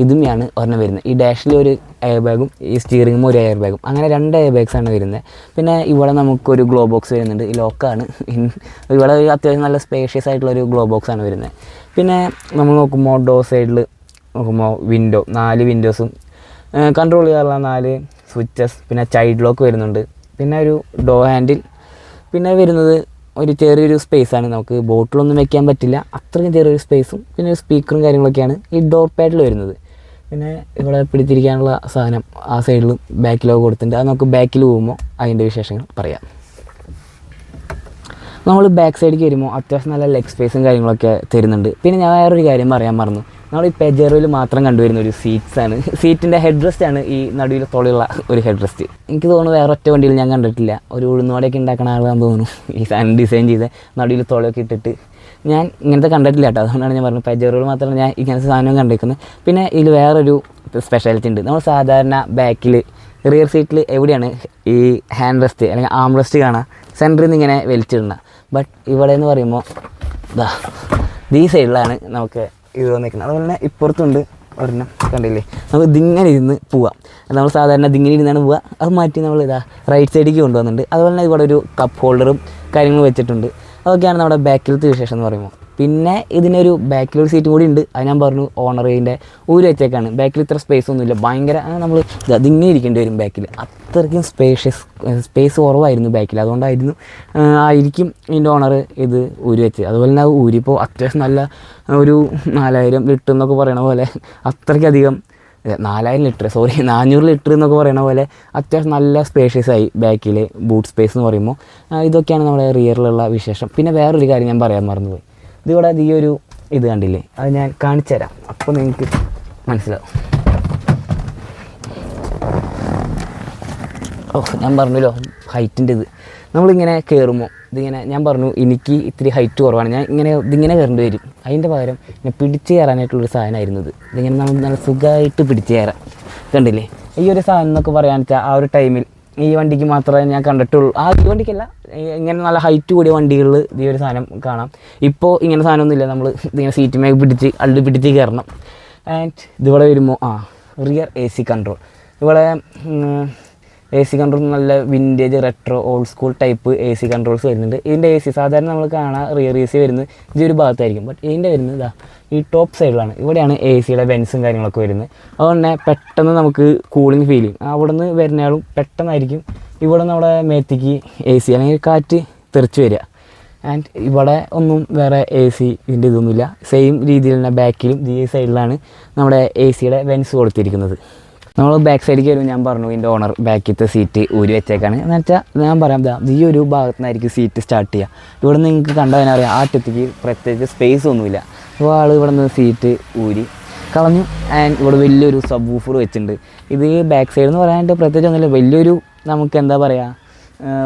S1: ഇതുമാണ് ഒരെണ്ണം വരുന്നത്. ഈ ഡാഷിൽ ഒരു എയർ ബാഗും ഈ സ്റ്റിയറിങ്ങും ഒരു എയർ ബാഗും, അങ്ങനെ 2 എയർ ബാഗ്സാണ് വരുന്നത്. പിന്നെ ഇവിടെ നമുക്കൊരു ഗ്ലോ ബോക്സ് വരുന്നുണ്ട്. ഈ ലോക്കാണ്. ഇവിടെ അത്യാവശ്യം നല്ല സ്പേഷ്യസ് ആയിട്ടുള്ളൊരു ഗ്ലോ ബോക്സാണ് വരുന്നത്. പിന്നെ നമ്മൾ നോക്കുമ്പോൾ ഡോർ സൈഡിൽ നോക്കുമ്പോൾ 4 വിൻഡോസും കൺട്രോൾ ചെയ്യാനുള്ള 4 സ്വിച്ചസ്, പിന്നെ ചൈൽഡ് ലോക്ക് വരുന്നുണ്ട്. പിന്നെ ഒരു ഡോർ ഹാൻഡിൽ, പിന്നെ വരുന്നത് ഒരു ചെറിയൊരു സ്പേസാണ്. നമുക്ക് ബോട്ടിലൊന്നും വെക്കാൻ പറ്റില്ല, അത്രയും ചെറിയൊരു സ്പേസും പിന്നെ ഒരു സ്പീക്കറും കാര്യങ്ങളൊക്കെയാണ് ഈ ഡോർ പാഡിൽ വരുന്നത്. പിന്നെ ഇവിടെ പിടിച്ചിരിക്കാനുള്ള സാധനം ആ സൈഡിലും ബാക്കിലൊക്കെ കൊടുത്തിട്ടുണ്ട്. അത് നമുക്ക് ബാക്കിൽ പോകുമ്പോൾ അതിൻ്റെ വിശേഷങ്ങൾ പറയാം. നമ്മൾ ബാക്ക് സൈഡിലേക്ക് വരുമ്പോൾ അത്യാവശ്യം നല്ല ലെഗ് സ്പേസും കാര്യങ്ങളൊക്കെ തരുന്നുണ്ട്. പിന്നെ ഞാൻ വേറൊരു കാര്യം പറയാൻ മറന്നു. നമ്മൾ ഈ പെജറോയിൽ മാത്രം കണ്ടുവരുന്ന ഒരു സീറ്റ്സാണ്, സീറ്റിൻ്റെ ഹെഡ് റെസ്റ്റാണ് ഈ നടുവിൽ തോളിയുള്ള ഒരു ഹെഡ് റെസ്റ്റ്. എനിക്ക് തോന്നുന്നു വേറെ ഒറ്റ വണ്ടിയിൽ ഞാൻ കണ്ടിട്ടില്ല. ഒരു ഉഴുന്നുവടയൊക്കെ ഉണ്ടാക്കുന്ന ആളാണെന്ന് തോന്നുന്നു ഈ സാധനം ഡിസൈൻ ചെയ്ത് നടുവിൽ തോളൊക്കെ ഇട്ടിട്ട്. ഞാൻ ഇങ്ങനത്തെ കണ്ടിട്ടില്ല കേട്ടോ, അതുകൊണ്ടാണ് ഞാൻ പറഞ്ഞത് പെജറോയിൽ മാത്രമാണ് ഞാൻ ഇങ്ങനത്തെ സാധനം കണ്ടിരിക്കുന്നത്. പിന്നെ ഇതിൽ വേറൊരു സ്പെഷ്യാലിറ്റി ഉണ്ട്. നമ്മൾ സാധാരണ ബാക്കിൽ റിയർ സീറ്റിൽ എവിടെയാണ് ഈ ഹാൻഡ് റെസ്റ്റ് അല്ലെങ്കിൽ ആം റെസ്റ്റ് കാണാം, സെൻറ്ററിൽ നിന്ന് ഇങ്ങനെ വലിച്ചിടണം. ബട്ട് ഇവിടെ എന്ന് പറയുമ്പോൾ ഈ സൈഡിലാണ് നമുക്ക് ഇത് വന്നിരിക്കുന്നത്. അതുപോലെ തന്നെ ഇപ്പുറത്തുണ്ട് ഒരെണ്ണം, കണ്ടില്ലേ? നമുക്ക് ഇതിങ്ങനെ ഇരുന്ന് പോവാം. നമ്മൾ സാധാരണ ഇതിങ്ങനെ ഇരുന്നാണ് പോവുക. അത് മാറ്റി നമ്മൾ റൈറ്റ് സൈഡിലേക്ക് കൊണ്ടുവന്നിട്ടുണ്ട്. അതുപോലെ തന്നെ ഇവിടെ ഒരു കപ്പ് ഹോൾഡറും കാര്യങ്ങളും വെച്ചിട്ടുണ്ട്. അതൊക്കെയാണ് നമ്മുടെ ബാക്കിലത്തെ വിശേഷം എന്ന് പറയുമ്പോൾ. പിന്നെ ഇതിനൊരു ബാക്കിലൊരു സീറ്റ് കൂടി ഉണ്ട്. അത് ഞാൻ പറഞ്ഞു ഓണർ ഇതിൻ്റെ ഊരി വെച്ചേക്കാണ്. ബാക്കിൽ ഇത്ര സ്പേസ് ഒന്നുമില്ല, ഭയങ്കര നമ്മൾ അതിങ്ങനെ ഇരിക്കേണ്ടി വരും ബാക്കിൽ. അത്രയ്ക്കും സ്പേസ് കുറവായിരുന്നു ബാക്കിൽ. അതുകൊണ്ടായിരുന്നു ഇതിൻ്റെ ഓണർ ഇത് ഊരി വെച്ച്. അതുപോലെ തന്നെ ഊരിപ്പോൾ അത്യാവശ്യം നല്ല ഒരു 4000 ലിറ്റർ എന്നൊക്കെ പറയണ പോലെ അത്രയ്ക്കധികം 400 ലിറ്റർ എന്നൊക്കെ പറയണ പോലെ അത്യാവശ്യം നല്ല സ്പേഷ്യസായി ബാക്കിൽ ബൂട്ട് സ്പേസ് എന്ന് പറയുമ്പോൾ. ഇതൊക്കെയാണ് നമ്മുടെ റിയറിലുള്ള വിശേഷം. പിന്നെ വേറൊരു കാര്യം ഞാൻ പറയാൻ മറന്നുപോയി. ഇതിവിടെ ഈ ഒരു ഇത് കണ്ടില്ലേ, അത് ഞാൻ കാണിച്ചു തരാം, അപ്പോൾ നിങ്ങൾക്ക് മനസ്സിലാവും. ഞാൻ പറഞ്ഞല്ലോ ഹൈറ്റിൻ്റെ ഇത്. നമ്മളിങ്ങനെ കയറുമ്പോൾ ഇതിങ്ങനെ ഞാൻ പറഞ്ഞു എനിക്ക് ഇത്തിരി ഹൈറ്റ് കുറവാണ്, ഞാൻ ഇതിങ്ങനെ കയറേണ്ടി വരും. അതിൻ്റെ പകരം ഇങ്ങനെ പിടിച്ച് കയറാനായിട്ടുള്ളൊരു സാധനമായിരുന്നു ഇത്. ഇതിങ്ങനെ നമ്മൾ നല്ല സുഖമായിട്ട് പിടിച്ച് കയറാം. കണ്ടില്ലേ? ഈ ഒരു സാധനം എന്നൊക്കെ പറയാന്ന് വെച്ചാൽ ആ ഒരു ടൈമിൽ ഈ വണ്ടിക്ക് മാത്രമേ ഞാൻ കണ്ടിട്ടുള്ളൂ. ഈ വണ്ടിക്കല്ല, ഇങ്ങനെ നല്ല ഹൈറ്റ് കൂടിയ വണ്ടികളിൽ ഈ ഒരു സാധനം കാണാം. ഇപ്പോൾ ഇങ്ങനെ സാധനമൊന്നുമില്ല. നമ്മൾ ഇതിങ്ങനെ സീറ്റുമേൽ പിടിച്ച് കയറണം. ആൻഡ് ഇതിവിടെ വരുമ്പോൾ റിയർ AC കൺട്രോൾ. ഇവിടെ AC കൺട്രോൾ നല്ല vintage retro old school type AC controls വരുന്നുണ്ട്. ഇതിൻ്റെ AC സാധാരണ നമ്മൾ കാണാൻ റിയർ AC വരുന്നത് ഈ ഒരു ഭാഗത്തായിരിക്കും. ബട്ട് ഇതിൻ്റെ വരുന്നത് ഈ ടോപ്പ് സൈഡിലാണ്. ഇവിടെയാണ് ACയുടെ വെൻസും കാര്യങ്ങളൊക്കെ വരുന്നത്. അതുകൊണ്ട് തന്നെ പെട്ടെന്ന് നമുക്ക് കൂളിംഗ് ഫീൽ ചെയ്യും. അവിടെ നിന്ന് വരുന്നയാളും പെട്ടെന്നായിരിക്കും ഇവിടെ നമ്മുടെ മേത്തേക്ക് AC അല്ലെങ്കിൽ കാറ്റ് തെറിച്ച് വരിക. ആൻഡ് ഇവിടെ ഒന്നും വേറെ AC ഇതിൻ്റെ ഇതൊന്നുമില്ല. സെയിം രീതിയിൽ തന്നെ ബാക്കിലും ഈ സൈഡിലാണ് നമ്മുടെ ACയുടെ വെൻസ് കൊടുത്തിരിക്കുന്നത്. നമ്മൾ ബാക്ക് സൈഡിലേക്ക് വരുമ്പോൾ ഞാൻ പറഞ്ഞു ഇതിൻ്റെ ഓണർ ബാക്കിലത്തെ സീറ്റ് ഊരി വെച്ചേക്കാണ്. എന്ന് വെച്ചാൽ ഞാൻ പറയാം ഈ ഒരു ഭാഗത്തു നിന്നായിരിക്കും സീറ്റ് സ്റ്റാർട്ട് ചെയ്യുക. ഇവിടെ നിന്ന് നിങ്ങൾക്ക് കണ്ടാൽ അറിയാം ആ അറ്റത്തേക്ക് പ്രത്യേകിച്ച് സ്പേസ് ഒന്നുമില്ല. അപ്പോൾ ആൾ ഇവിടെ നിന്ന് സീറ്റ് ഊരി കളഞ്ഞു. ആൻഡ് ഇവിടെ വലിയൊരു സബ് വൂഫർ വെച്ചിട്ടുണ്ട്. ഇത് ബാക്ക് സൈഡ് എന്ന് പറയാനായിട്ട് പ്രത്യേകിച്ച് ഒന്നുമില്ല. വലിയൊരു നമുക്ക് എന്താ പറയുക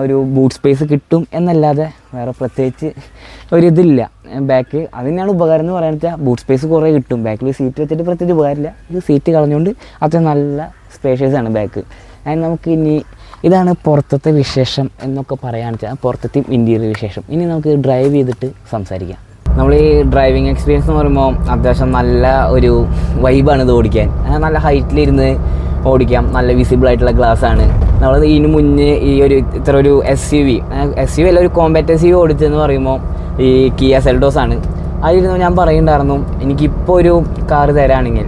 S1: ഒരു ബൂട്ട് സ്പേസ് കിട്ടും എന്നല്ലാതെ വേറെ പ്രത്യേകിച്ച് ഒരിതില്ല ബാക്ക്. അതിനാണ് ഉപകാരം എന്ന് പറയാൻ വെച്ചാൽ ബൂട്ട് സ്പേസ് കുറേ കിട്ടും. ബാക്കിൽ സീറ്റ് വെച്ചിട്ട് പ്രത്യേകിച്ച് ഉപകാരമില്ല. ഇത് സീറ്റ് കളഞ്ഞുകൊണ്ട് അത്യാവശ്യം നല്ല സ്പേഷ്യസാണ് ബാക്ക്. ആൻഡ് നമുക്ക് ഇനി ഇതാണ് പുറത്തത്തെ വിശേഷം എന്നൊക്കെ പറയാന്ന് വെച്ചാൽ പുറത്തത്തെയും ഇൻറ്റീരിയർ വിശേഷം. ഇനി നമുക്ക് ഡ്രൈവ് ചെയ്തിട്ട് സംസാരിക്കാം. നമ്മൾ ഈ ഡ്രൈവിംഗ് എക്സ്പീരിയൻസ് എന്ന് പറയുമ്പോൾ അത്യാവശ്യം നല്ല ഒരു വൈബാണ് ഇത് ഓടിക്കാൻ. നല്ല ഹൈറ്റിലിരുന്ന് ഓടിക്കാം. നല്ല വിസിബിൾ ആയിട്ടുള്ള ഗ്ലാസ്സാണ്. നമ്മൾ ഇതിന് മുന്നേ ഈ ഇത്ര ഒരു SUV അല്ല ഒരു കോമ്പാക്ട് SUV ഓടിച്ചതെന്ന് പറയുമ്പോൾ ഈ കിയ സെൽഡോസ് ആണ്. അതിലിരുന്ന് ഞാൻ പറയുന്നുണ്ടായിരുന്നു എനിക്കിപ്പോൾ ഒരു കാറ് തരാണെങ്കിൽ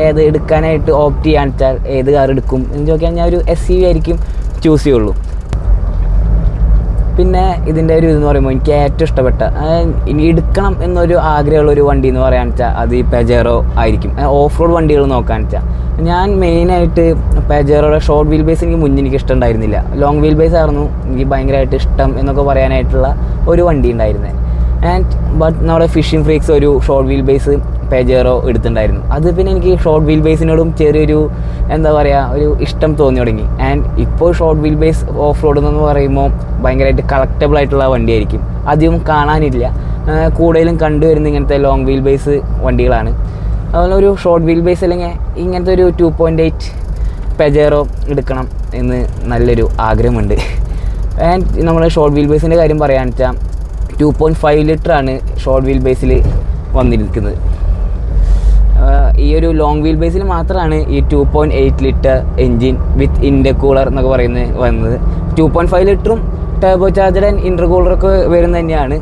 S1: ഏത് എടുക്കാനായിട്ട് ഓപ്റ്റ് ചെയ്യാന്ന് വെച്ചാൽ ഏത് കാർ എടുക്കും എന്ന് ചോദിക്കാൻ ഞാൻ ഒരു SUV ആയിരിക്കും ചൂസ് ചെയ്യുള്ളൂ. പിന്നെ ഇതിൻ്റെ ഒരു ഇതെന്ന് പറയുമ്പോൾ എനിക്ക് ഏറ്റവും ഇഷ്ടപ്പെട്ട ഇനി എടുക്കണം എന്നൊരു ആഗ്രഹമുള്ളൊരു വണ്ടി എന്ന് പറയാന്ന് വെച്ചാൽ അത് ഈ പെജേറോ ആയിരിക്കും. ഓഫ് റോഡ് വണ്ടികൾ നോക്കാന്ന് വെച്ചാൽ ഞാൻ മെയിനായിട്ട് പെജേറോയുടെ ഷോർട്ട് വീൽ ബേസ് എനിക്ക് മുന്നേ എനിക്ക് ഇഷ്ടം ഉണ്ടായിരുന്നില്ല. ലോങ് വീൽ ബേസ് ആയിരുന്നു എനിക്ക് ഭയങ്കരമായിട്ട് ഇഷ്ടം എന്നൊക്കെ പറയാനായിട്ടുള്ള ഒരു വണ്ടി ഉണ്ടായിരുന്നത്. ബട്ട് നമ്മുടെ ഫിഷിംഗ് ഫ്രീക്സ് ഒരു ഷോർട്ട് വീൽ ബേസ് പെജേറോ എടുത്തിട്ടുണ്ടായിരുന്നു. അത് പിന്നെ എനിക്ക് ഷോർട്ട് വീൽ ബേസിനോടും ചെറിയൊരു എന്താ പറയുക ഒരു ഇഷ്ടം തോന്നി തുടങ്ങി. ഇപ്പോൾ short wheel base off road എന്ന് പറയുമ്പോൾ ഭയങ്കരമായിട്ട് കളക്റ്റബിൾ ആയിട്ടുള്ള വണ്ടിയായിരിക്കും, അധികം കാണാനില്ല. കൂടുതലും കണ്ടുവരുന്ന ഇങ്ങനത്തെ ലോങ് വീൽ ബേസ് വണ്ടികളാണ്. അതുപോലെ ഒരു ഷോർട്ട് വീൽ ബേസ് അല്ലെങ്കിൽ ഇങ്ങനത്തെ ഒരു 2.8 പെജേറോ എടുക്കണം എന്ന് നല്ലൊരു ആഗ്രഹമുണ്ട്. നമ്മൾ ഷോർട്ട് വീൽ ബേസിൻ്റെ കാര്യം പറയാന്ന് വെച്ചാൽ 2.5 ലിറ്ററാണ് ഷോർട്ട് വീൽ ബേസിൽ വന്നിരിക്കുന്നത്. ഈ ഒരു ലോങ് വീൽ ബേസിൽ മാത്രമാണ് ഈ 2.8 ലിറ്റർ എൻജിൻ വിത്ത് ഇൻ്റർകൂളർ എന്നൊക്കെ പറയുന്നത് വന്നത്. 2.5 ലിറ്ററും ടർബോ ചാർജഡ് ആൻഡ് ഇൻ്റർകൂളറൊക്കെ വരുന്നത് തന്നെയാണ്.